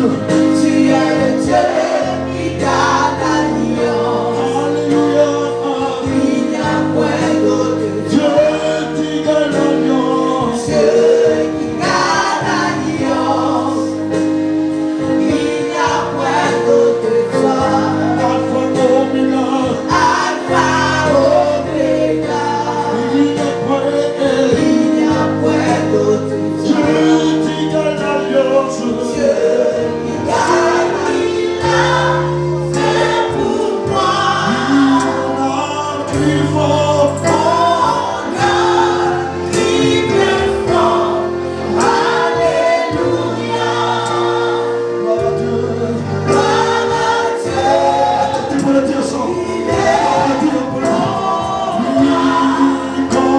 Dieu. Tu es le Dieu qui garde l'alliance. Alléluia. Il n'y a point d'autre Dieu. Dieu qui garde l'alliance. Dieu qui garde l'alliance. Il n'y a point d'autre toi. Alpha Omega. Alpha, Omega. Il n'y a point d'autre Dieu Dieu. qui garde l'alliance. Dieu qui garde l'alliance. C'est pour moi. Plus fort. Tu peux le dire ça.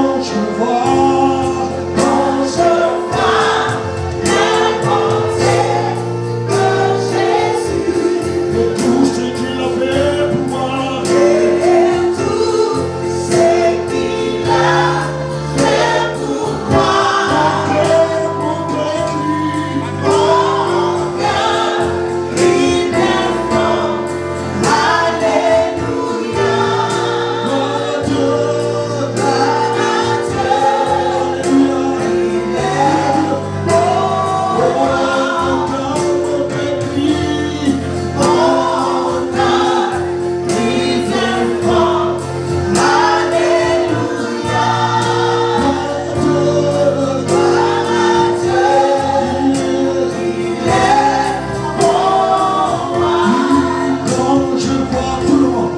Quand je vois tout ce qu'il a fait pour moi, mon cœur crie. Quand je vois tout le monde,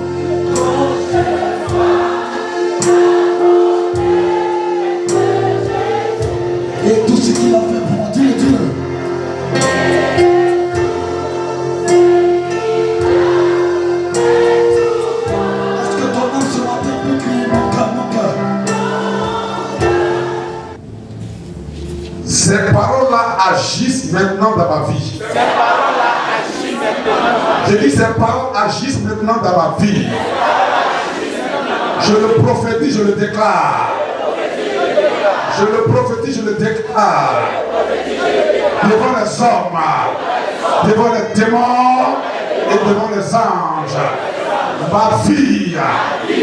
et tout ce qu'il a fait pour moi, dis-le, dis-le. Est-ce que ton âme ce matin peut crier mon cœur, mon cœur? Ces paroles-là agissent maintenant dans ma vie. Je dis ces paroles agissent maintenant dans ma vie. Je le prophétise, je le déclare. Je le prophétise, je le déclare. Devant les hommes, devant les démons et devant les anges. Ma vie,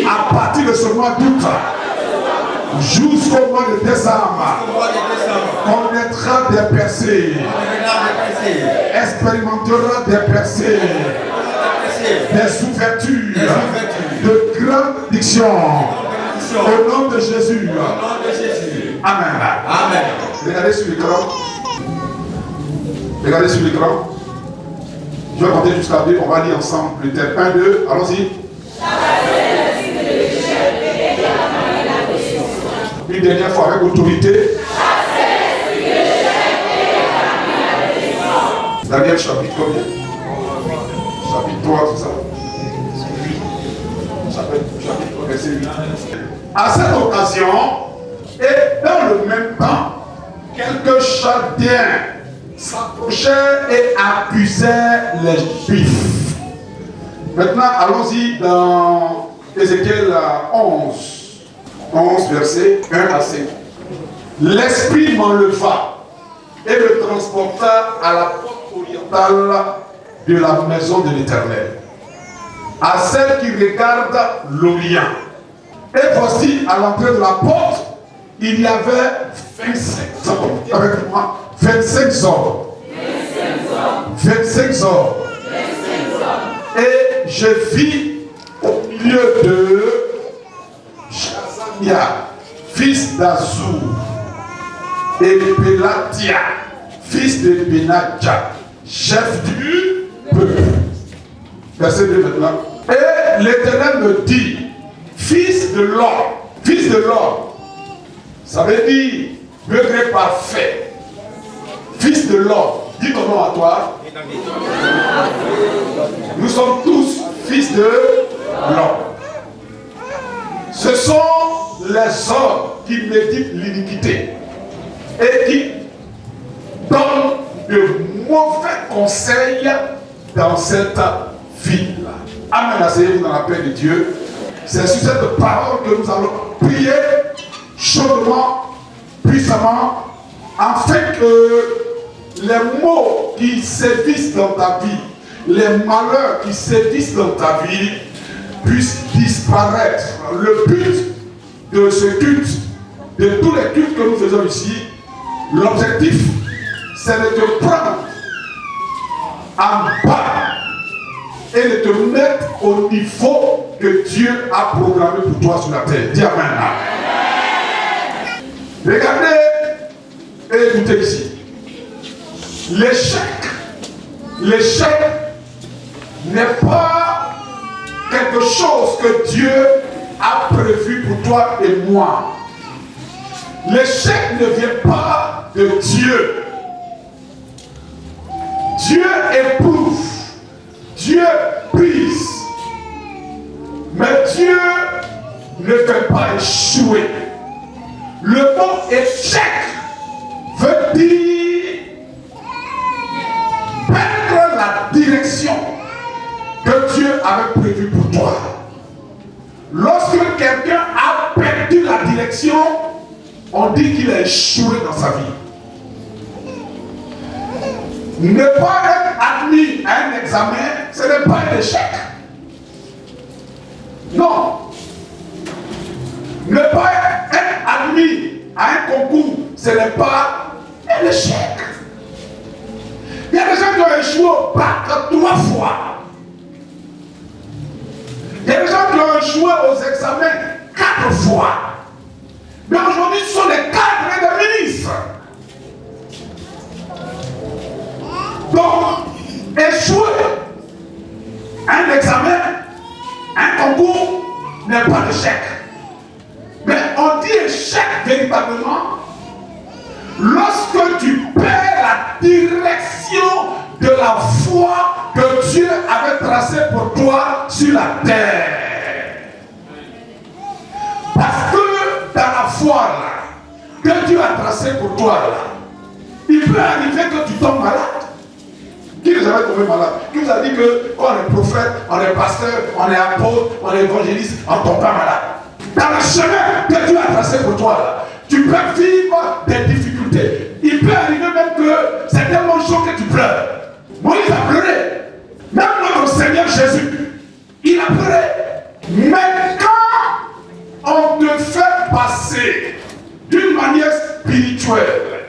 à partir de ce mois d'août, jusqu'au mois de décembre, connaîtra des percées, expérimentera des percées, des ouvertures, de grandes bénédictions. Au nom de Jésus. Amen. Amen. Regardez sur l'écran. Regardez sur l'écran. Je vais compter jusqu'à 2. On va lire ensemble le thème. 1, 2. Allons-y. Une dernière fois avec autorité. Daniel chapitre combien? Chapitre 3, c'est ça? Chapitre verset 8. À cette occasion, et dans le même temps, quelques Chaldéens s'approchaient et accusaient les Juifs. Maintenant, allons-y dans Ézéchiel 11, verset 1 à 5. L'Esprit m'enleva et me transporta à la porte orientale de la maison de l'Éternel, à celle qui regarde l'Orient. Et voici, à l'entrée de la porte, il y avait 25 hommes. Avec moi, 25 hommes. 25 hommes. Et je vis au milieu de Chazania, fils d'Azur, et Pelatia, fils de Benadja, chef du peuple. Verset 2 maintenant. Et l'Éternel me dit, fils de l'homme, ça veut dire degré parfait. Fils de l'homme, dis ton nom à toi. Nous sommes tous fils de l'homme. Ce sont les hommes qui méditent l'iniquité et qui donnent de mauvais conseils dans cette ville. Amen. Asseyez-vous dans la paix de Dieu. C'est sur cette parole que nous allons prier chaudement, puissamment, afin que les maux qui sévissent dans ta vie, les malheurs qui sévissent dans ta vie puissent disparaître. Le but de ce culte, de tous les cultes que nous faisons ici, l'objectif, c'est de te prendre en bas et de te mettre au niveau que Dieu a programmé pour toi sur la terre. Dis Amen. Regardez et écoutez ici. L'échec n'est pas quelque chose que Dieu a prévu pour toi et moi. L'échec ne vient pas de Dieu. Dieu éprouve, Dieu prise, mais Dieu ne fait pas échouer. Le mot échec veut dire perdre la direction que Dieu avait prévue pour toi. Lorsque quelqu'un a perdu la direction, on dit qu'il a échoué dans sa vie. Ne pas être admis à un examen, ce n'est pas un échec. Non. Ne pas être admis à un concours, ce n'est pas un échec. Il y a des gens qui ont échoué au bac 3 fois. Il y a des gens qui ont échoué aux examens 4 fois. Mais aujourd'hui, ce sont des cadres et des ministres. Donc, échouer un examen, un concours, n'est pas d'échec. Mais on dit échec véritablement lorsque tu perds la direction de la foi que Dieu avait tracée pour toi sur la terre. Parce que dans la foi là, que Dieu a tracée pour toi là, il peut arriver que tu tombes malade. Qui nous avait tombé malade? Qui vous a dit que quand on est prophète, on est pasteur, on est apôtre, on est évangéliste, on ne tombe pas malade? Dans le chemin que Dieu a tracé pour toi, là, tu peux vivre des difficultés. Il peut arriver même que c'est tellement chaud que tu pleures. Moïse a pleuré. Même notre Seigneur Jésus, il a pleuré. Mais quand on te fait passer d'une manière spirituelle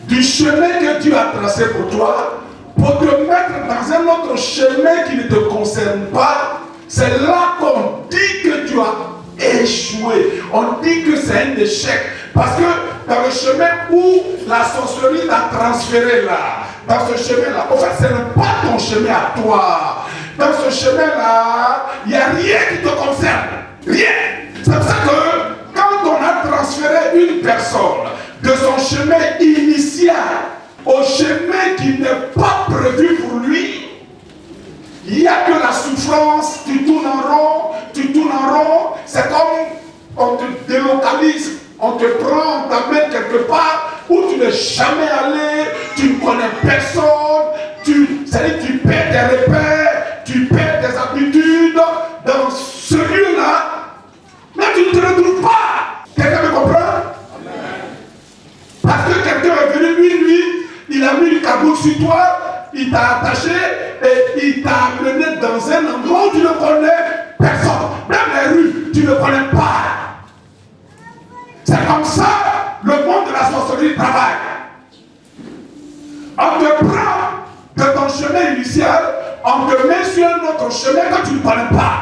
du chemin que Dieu a tracé pour toi, pour te mettre dans un autre chemin qui ne te concerne pas, c'est là qu'on dit que tu as échoué. On dit que c'est un échec. Parce que dans le chemin où la sorcellerie t'a transféré là, dans ce chemin-là, en fait, ce n'est pas ton chemin à toi. Dans ce chemin-là, il n'y a rien qui te concerne. Rien. C'est pour ça que quand on a transféré une personne de son chemin initial au chemin qui n'est pas prévu pour lui, il n'y a que la souffrance, tu tournes en rond, c'est comme on te délocalise, on te prend, on t'amène quelque part où tu n'es jamais allé, tu ne connais personne, c'est-à-dire tu perds tes repères, tu perds tes habitudes dans ce lieu-là, mais tu ne te retrouves pas. Quelqu'un me comprend? Parce que quelqu'un est venu lui, il a mis une cagoule sur toi, il t'a attaché et il t'a amené dans un endroit où tu ne connais personne. Même les rues, tu ne connais pas. C'est comme ça le monde de la sorcellerie travaille. On te prend de ton chemin initial, on te met sur un autre chemin que tu ne connais pas.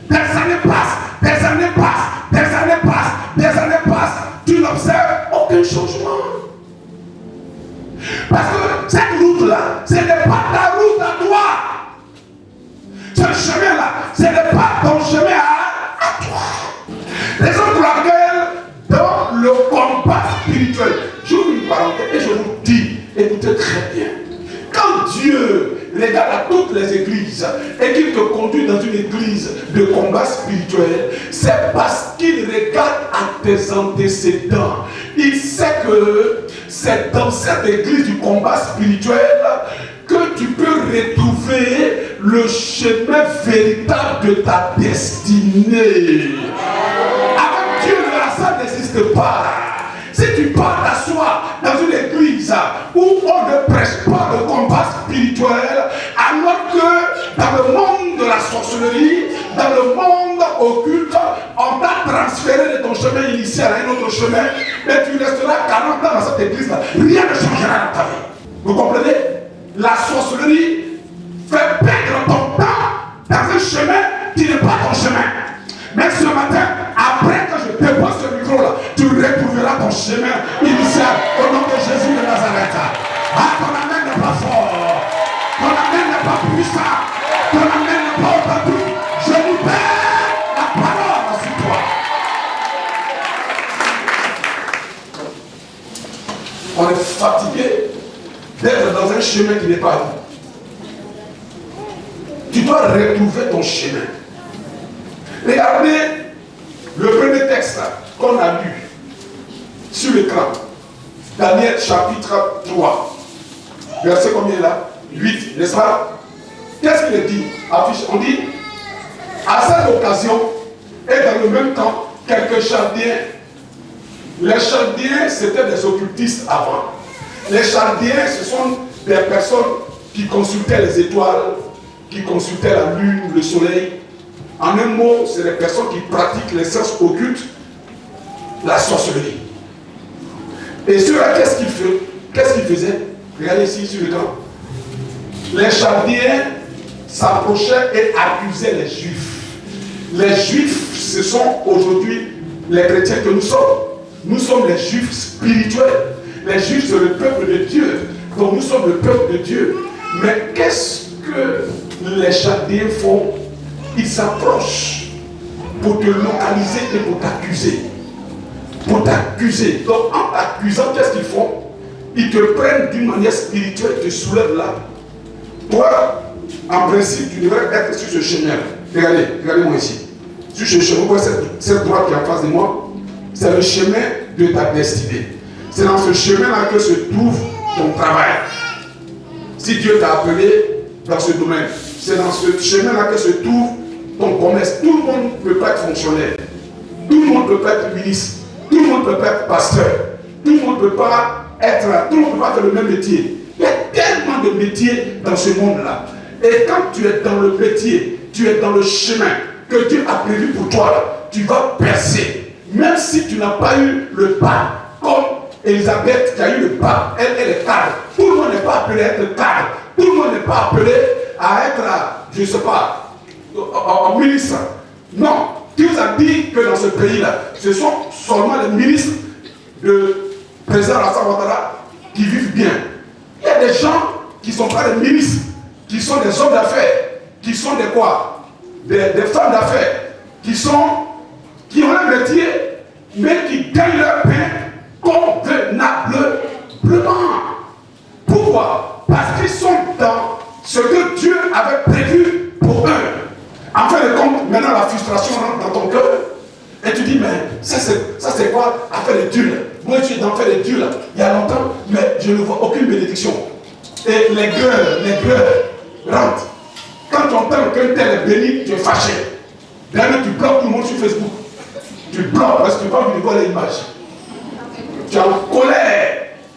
Des années passent, des années passent, des années passent, des années passent. Tu n'observes aucun changement. Parce que cette route-là, ce n'est pas ta route à toi. Ce chemin-là, ce n'est pas ton chemin à toi. Raison pour laquelle, dans le combat spirituel, j'ouvre une parenthèse et je vous dis, écoutez très bien, quand Dieu regarde à toutes les églises et qu'il te conduit dans une église de combat spirituel, c'est parce qu'il regarde à tes antécédents. Il sait que c'est dans cette église du combat spirituel que tu peux retrouver le chemin véritable de ta destinée. Avec Dieu, le hasard n'existe pas. Si tu pars t'asseoir dans une église où on ne prêche pas de combat spirituel, alors que dans le monde de la sorcellerie, dans le monde occulte, on t'a transféré de ton chemin initial à un autre chemin, mais tu resteras 40 ans dans cette église-là. Rien ne changera dans ta vie. Vous comprenez? La sorcellerie fait perdre ton temps dans un chemin qui n'est pas ton chemin. Mais ce matin, après que je dépose ce micro-là, tu retrouveras ton chemin initial au nom de Jésus de Nazareth. Ah, ton amen n'est pas fort, ton amen n'est pas puissant, ton amen n'est pas authentique. Je libère la parole sur toi. On est fatigué d'être dans un chemin qui n'est pas à vous. Tu dois retrouver ton chemin. Regardez le premier texte qu'on a lu sur l'écran. Daniel chapitre 3. Verset combien là? 8, n'est-ce pas? Qu'est-ce qu'il dit? Affiche. On dit, à cette occasion, et dans le même temps, quelques Chaldéens. Les Chaldéens, c'était des occultistes avant. Les Chaldéens, ce sont des personnes qui consultaient les étoiles, qui consultaient la lune, le soleil. En un mot, c'est des personnes qui pratiquent les sciences occultes, la sorcellerie. Et ceux-là, qu'est-ce qu'ils faisaient? Regardez ici sur le temps. Les Chaldéens s'approchaient et accusaient les Juifs. Les Juifs, ce sont aujourd'hui les chrétiens que nous sommes. Nous sommes les Juifs spirituels. Les Juifs, c'est le peuple de Dieu. Donc nous sommes le peuple de Dieu. Mais qu'est-ce que les Chaldéens font? Ils s'approchent pour te localiser et pour t'accuser. Pour t'accuser. Donc en t'accusant, qu'est-ce qu'ils font? Ils te prennent d'une manière spirituelle, ils te soulèvent là. Toi, en principe, tu devrais être sur ce chemin. Regardez-moi ici. Sur ce chemin, vous voyez cette droite qui est en face de moi, c'est le chemin de ta destinée. C'est dans ce chemin-là que se trouve ton travail. Si Dieu t'a appelé dans ce domaine, c'est dans ce chemin-là que se trouve ton commerce. Tout le monde ne peut pas être fonctionnaire. Tout le monde ne peut pas être ministre. Tout le monde ne peut pas être pasteur. Tout le monde ne peut pas être, tout le monde ne peut pas faire le même métier. Il y a tellement de métiers dans ce monde-là. Et quand tu es dans le métier, tu es dans le chemin que Dieu a prévu pour toi, là, tu vas percer. Même si tu n'as pas eu le pas, comme Elisabeth qui a eu le pas, elle est cadre. Tout le monde n'est pas appelé à être cadre. Tout le monde n'est pas appelé à être, je ne sais pas, en ministre. Non, Dieu a dit que dans ce pays-là, ce sont seulement les ministres de président Alassane Ouattara qui vivent bien. Il y a des gens qui ne sont pas des ministres, qui sont des hommes d'affaires, qui sont des quoi? Des femmes d'affaires, qui ont un métier, mais qui gagnent leur pain convenablement. Pourquoi? Parce qu'ils sont dans ce que Dieu avait prévu pour eux. En fin de compte, maintenant la frustration rentre dans ton cœur. Et tu dis, mais ça c'est quoi? Affaire de Dieu. Moi je suis dans l'affaire de Dieu là. Il y a longtemps, mais je ne vois aucune bénédiction. Et les gueules rentrent. Quand tu entends qu'un tel est béni, tu es fâché. D'ailleurs, tu bloques tout le monde sur Facebook. Tu bloques parce que tu n'as pas envie de voir l'image. Tu es en colère.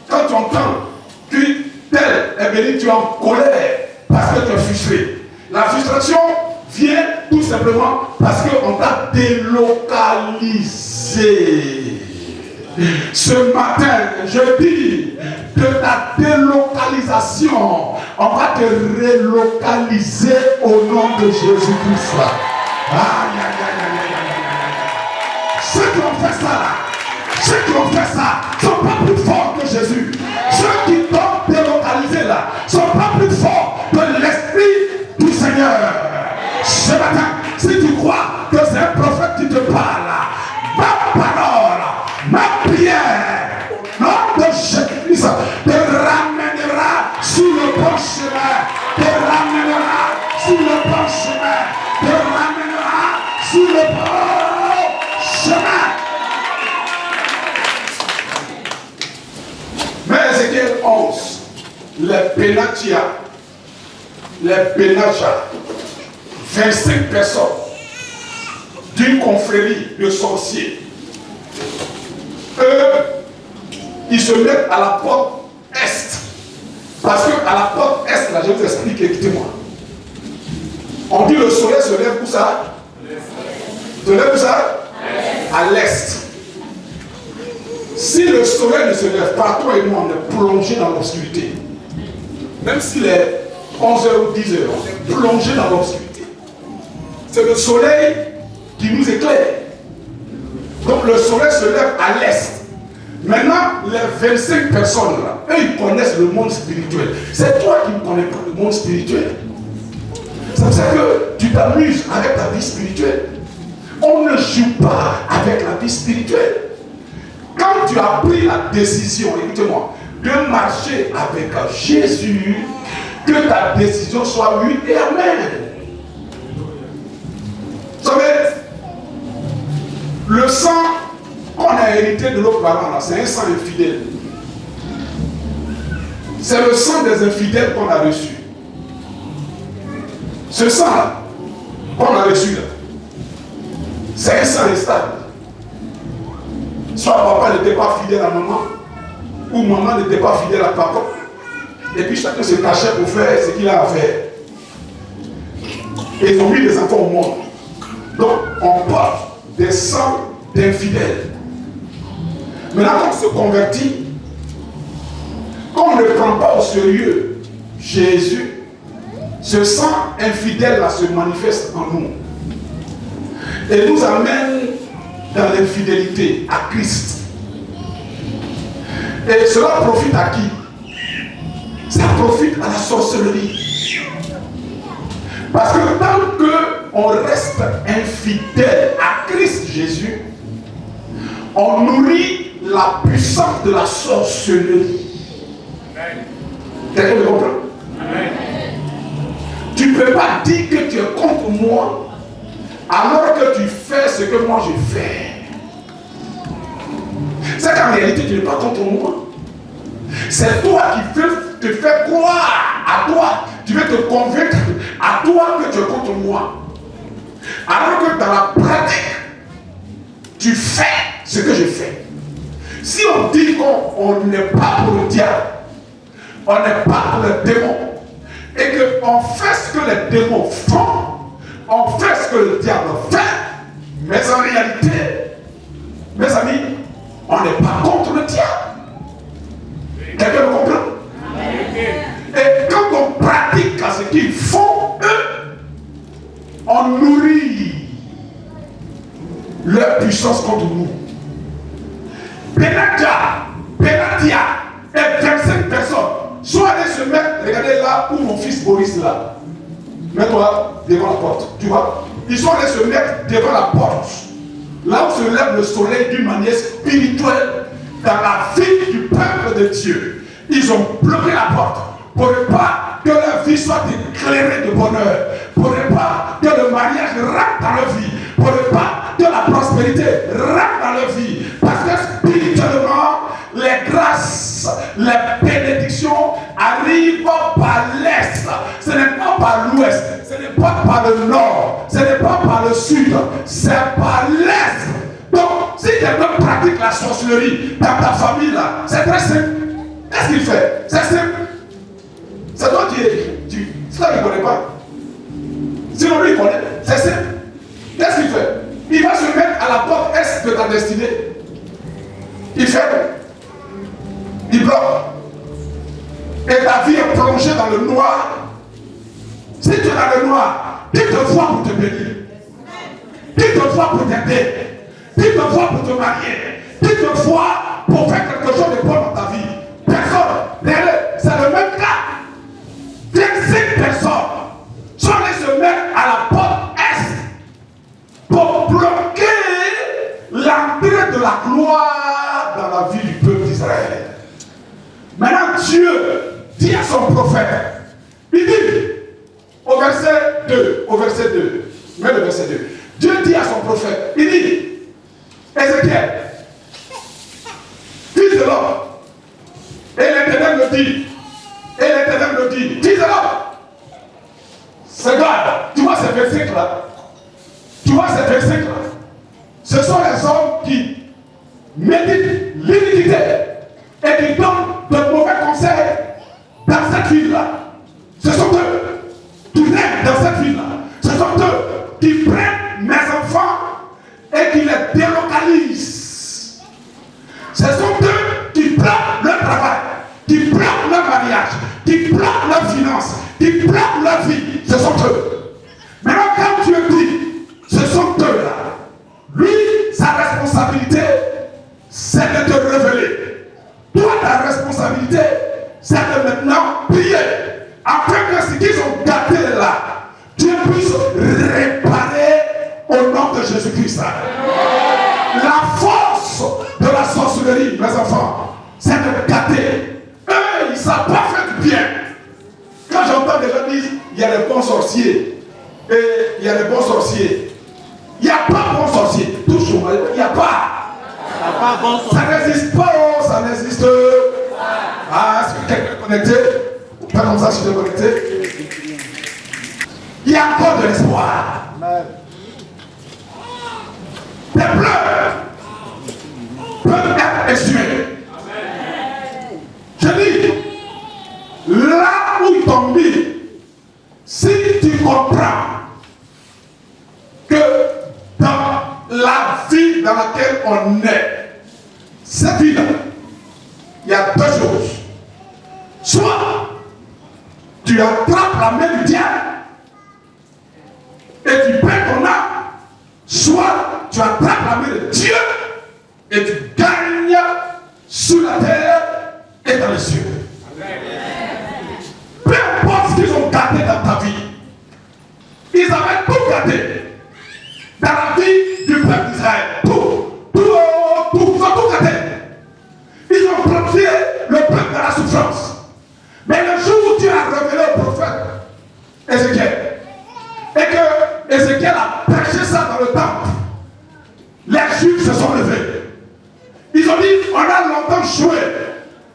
Quand tu entends que tel est béni, tu es en colère parce que tu es frustré. La frustration vient tout simplement parce qu'on t'a délocalisé. Ce matin, je dis de ta délocalisation, on va te relocaliser au nom de Jésus-Christ. Ceux qui ont fait ça, sont pas plus forts que Jésus. Ceux qui t'ont délocalisé là, sont pas plus forts que l'Esprit du Seigneur. Ce matin, si tu crois que c'est un prophète qui te parle, ma parole, ma prière, au nom de Jésus-Christ, te ramènera sur le bon chemin, te ramènera sur le bon chemin, te ramènera sur le bon chemin. Mais Ézéchiel 11, les Benaja, 25 personnes d'une confrérie de sorciers. Eux, ils se mettent à la porte est. Parce qu'à la porte est, là, je vous explique, écoutez-moi. On dit le soleil se lève où ça? Se lève où ça? À l'est. Si le soleil ne se lève pas, toi et moi, on est plongé dans l'obscurité. Même s'il est 11h ou 10h, on est plongé dans l'obscurité. C'est le soleil qui nous éclaire. Donc le soleil se lève à l'est. Maintenant, les 25 personnes là, eux ils connaissent le monde spirituel. C'est toi qui ne connais pas le monde spirituel. C'est pour ça que tu t'amuses avec ta vie spirituelle. On ne joue pas avec la vie spirituelle. Quand tu as pris la décision, écoute-moi, de marcher avec Jésus, que ta décision soit oui et amen. Vous savez, le sang qu'on a hérité de nos parents, c'est un sang infidèle. C'est le sang des infidèles qu'on a reçu. Ce sang-là, qu'on a reçu là, c'est un sang instable. Soit papa n'était pas fidèle à maman, ou maman n'était pas fidèle à papa. Et puis chacun se cachait pour faire ce qu'il a à faire. Et ils ont mis des enfants au monde. Donc on parle des sangs d'infidèles. Maintenant quand on se convertit, quand on ne prend pas au sérieux Jésus, ce sang infidèle là se manifeste en nous. Et nous amène dans l'infidélité à Christ. Et cela profite à qui? Ça profite à la sorcellerie. Parce que tant qu'on reste infidèle à Christ Jésus, on nourrit la puissance de la sorcellerie. Quelqu'un me comprend? Tu ne peux pas dire que tu es contre moi alors que tu fais ce que moi je fais. C'est qu'en réalité tu n'es pas contre moi. C'est toi qui te fais croire à toi. Tu veux te convaincre à toi que tu es contre moi. Alors que dans la pratique, tu fais ce que je fais. Si on dit qu'on n'est pas pour le diable, on n'est pas pour les démons, et qu'on fait ce que les démons font, on fait ce que le diable fait, mais en réalité, mes amis, on n'est pas contre le diable. Quelqu'un me comprend? Et quand on pratique à ce qu'ils font, eux, on nourrit leur puissance contre nous. Benatia et 25 personnes sont allés se mettre, regardez là où mon fils Boris là. Mets-toi devant la porte, tu vois. Ils sont allés se mettre devant la porte. Là où se lève le soleil d'une manière spirituelle dans la vie du peuple de Dieu. Ils ont bloqué la porte pour ne pas que leur vie soit éclairée de bonheur, pour ne pas que le mariage rentre dans leur vie, pour ne pas que la prospérité rentre dans leur vie. Parce que spirituellement, les grâces, les bénédictions arrivent par l'est. Ce n'est pas par l'ouest, ce n'est pas par le nord, ce n'est pas par le sud, c'est par l'est. Donc, si quelqu'un pratique la sorcellerie dans ta famille là, c'est très simple. Qu'est-ce qu'il fait? C'est simple. C'est toi qui es. C'est toi qui ne connais pas. Sinon lui il connaît. C'est simple. Qu'est-ce qu'il fait? Il va se mettre à la porte est de ta destinée. Il ferme. Il bloque. Et ta vie est plongée dans le noir. Si tu es dans le noir, qui te voit pour te bénir? Qui te voit pour t'aider? Qui te voit pour te marier? Qui te voit pour faire quelque chose de bon dans ta vie? Personne. C'est le même cas. 25 personnes sont allées se mettre à la porte est pour bloquer l'entrée de la gloire dans la vie du peuple d'Israël. Maintenant, Dieu dit à son prophète, il dit, au verset 2, mets le verset 2. Dieu dit à son prophète, il dit, Ézéchiel, fils de l'homme, et l'Éternel me dit, fils de l'homme, c'est grave, tu vois ces versets là, ce sont les hommes qui méditent l'iniquité et qui donnent de mauvais conseils dans cette ville-là. Ce sont eux qui règnent dans cette ville-là. Ce sont eux qui prennent mes enfants et qui les délocalisent. Ce sont eux qui bloquent leur travail, qui bloquent leur mariage, qui bloquent leurs finances, qui bloquent leur vie. Ce sont eux. Maintenant, quand Dieu dit, ce sont eux là, lui, sa responsabilité, c'est de te révéler. Toi, ta responsabilité, c'est de maintenant prier, afin que ce qu'ils ont gâté là, Dieu puisse réparer au nom de Jésus-Christ. La force de la sorcellerie, mes enfants, c'est de gâter. Eux, ils ne savent pas faire du bien. Quand j'entends des gens dire, il y a les bons sorciers, et il y a les bons sorciers. Il n'y a pas bon sorcier. Toujours, il n'y a pas. Ça n'existe pas, ça n'existe pas. Ah, est-ce que quelqu'un est connecté? Pas comme ça, si je suis connecté. Il y a encore de l'espoir. Tes pleurs peuvent être essuées. Je dis, là où ils t'ont mis, si tu comprends que dans la vie dans laquelle on est, cette vie-là, il y a deux choses. Soit tu attrapes la main du diable et tu perds ton âme, soit tu attrapes la main de Dieu et tu gagnes sur la terre et dans les cieux. Peu importe ce qu'ils ont gardé dans ta vie, ils avaient tout gardé dans la vie du peuple d'Israël. Ils ont tout gardé. Ils ont plongé le peuple dans la souffrance. Mais le jour où Dieu a révélé au prophète Ézéchiel, et que Ézéchiel a prêché ça dans le temple, les Juifs se sont levés. Ils ont dit, on a longtemps joué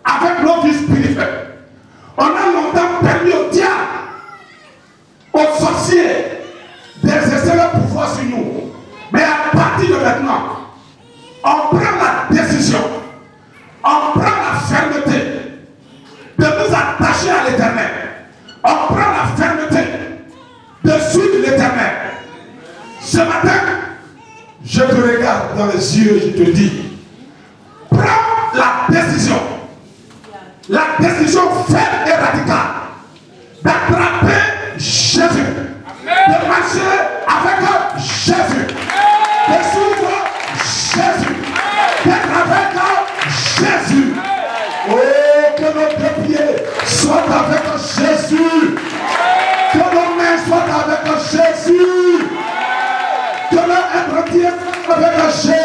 avec nos vies spirituelles. On a longtemps permis au diable, aux sorciers, d'exercer leur pouvoir sur nous. Mais à partir de maintenant, on prend la décision, on prend la fermeté de nous attacher à l'Éternel. On prend la fermeté de suivre l'Éternel. Ce matin, je te regarde dans les yeux et je te dis, prends la décision ferme et radicale d'attraper Jésus, de marcher avec Jésus, de suivre Jésus, d'être avec Jésus. Oh, que nos pieds soient avec Jésus, que nos mains soient avec Jésus, que notre être entier soit avec Jésus.